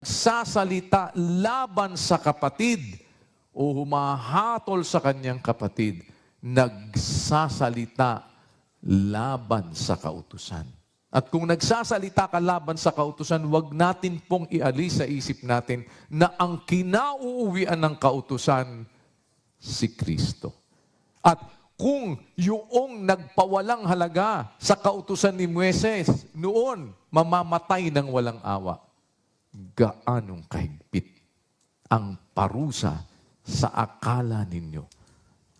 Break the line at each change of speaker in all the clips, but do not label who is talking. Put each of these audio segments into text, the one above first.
sasalita laban sa kapatid o humahatol sa kanyang kapatid, nagsasalita laban sa kautusan. At kung nagsasalita ka laban sa kautusan, wag natin pong ialis sa isip natin na ang kinauuwian ng kautusan, si Kristo. At kung yung nagpawalang halaga sa kautusan ni Moises noon, mamamatay ng walang awa, gaanong kahigpit ang parusa sa akala ninyo,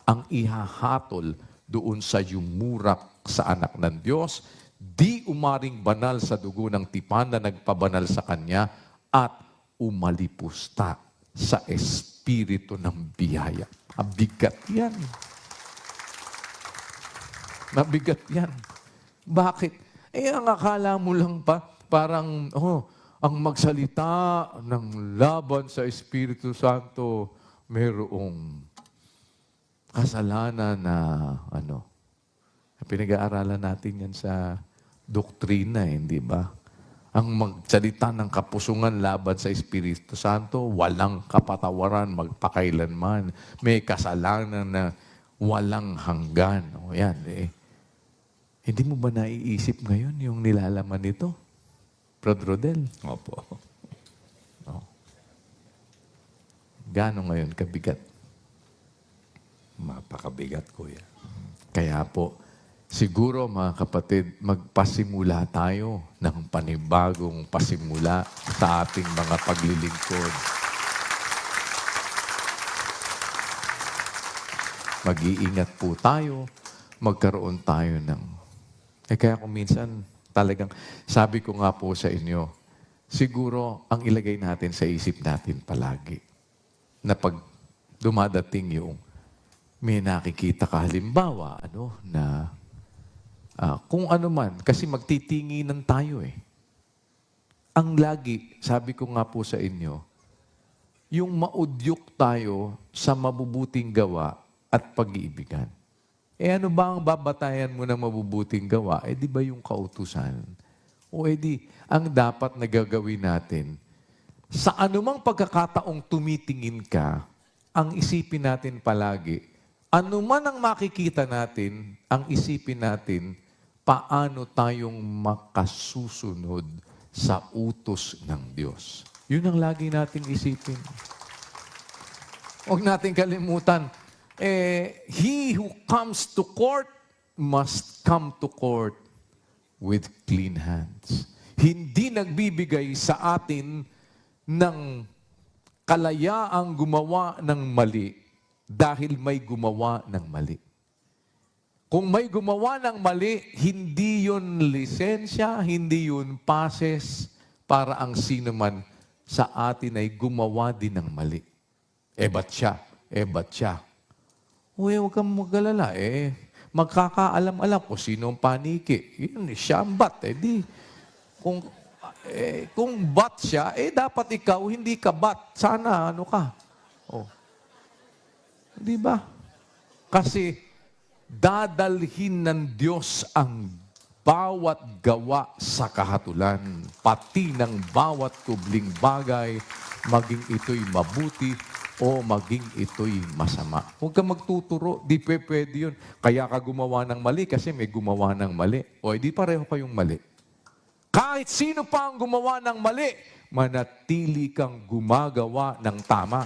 ang ihahatol doon sa yumurak sa anak ng Diyos, di umaring banal sa dugo ng tipan na nagpabanal sa Kanya, at umalipusta sa espiritu ng biyaya. Mabigat yan. Mabigat yan. Bakit? Ang akala mo lang pa, parang, ang magsalita ng laban sa Espiritu Santo, mayroong kasalanan na, pinag-aaralan natin yan sa doktrina, hindi ba? Ang magsalita ng kapusungan laban sa Espiritu Santo, walang kapatawaran, magpakailanman. May kasalanan na walang hanggan. Yan, Hindi mo ba naiisip ngayon yung nilalaman nito? Brother Rodel?
Opo.
Gaano ngayon kabigat?
Mapakabigat, kuya.
Kaya po, siguro mga kapatid, magpasimula tayo ng panibagong pasimula sa ating mga paglilingkod. Mag-iingat po tayo, magkaroon tayo ng... kaya kung minsan, talagang, sabi ko nga po sa inyo, siguro ang ilagay natin sa isip natin palagi, na pag dumadating yung may nakikita ka halimbawa, na kung ano man, kasi magtitinginan tayo eh. Ang lagi, sabi ko nga po sa inyo, yung maudyok tayo sa mabubuting gawa at pag-iibigan. Ano ba ang babatayan mo ng mabubuting gawa? Di ba yung kautusan? O ang dapat na gagawin natin, sa anumang pagkakataong tumitingin ka, ang isipin natin palagi, anuman ang makikita natin, ang isipin natin, paano tayong makasusunod sa utos ng Diyos. Yun ang lagi nating isipin. Huwag natin kalimutan, he who comes to court must come to court with clean hands. Hindi nagbibigay sa atin ng kalayaang gumawa ng mali dahil may gumawa ng mali. Kung may gumawa ng mali, hindi yun lisensya, hindi yun passes para ang sino man sa atin ay gumawa din ng mali. Ba't siya? Ba't siya? Huwag kang mag-alala. Magkakaalam-alam kung sino ang paniki. Yun, siya ang bat. Kung bat siya, dapat ikaw, hindi ka bat. Sana, ka? Di ba? Kasi, dadalhin ng Diyos ang bawat gawa sa kahatulan, pati ng bawat kubling bagay, maging ito'y mabuti o maging ito'y masama. Huwag kang magtuturo, di pwede yun. Kaya ka gumawa ng mali kasi may gumawa ng mali. Di pareho kayong mali. Kahit sino pa ang gumawa ng mali, manatili kang gumagawa ng tama.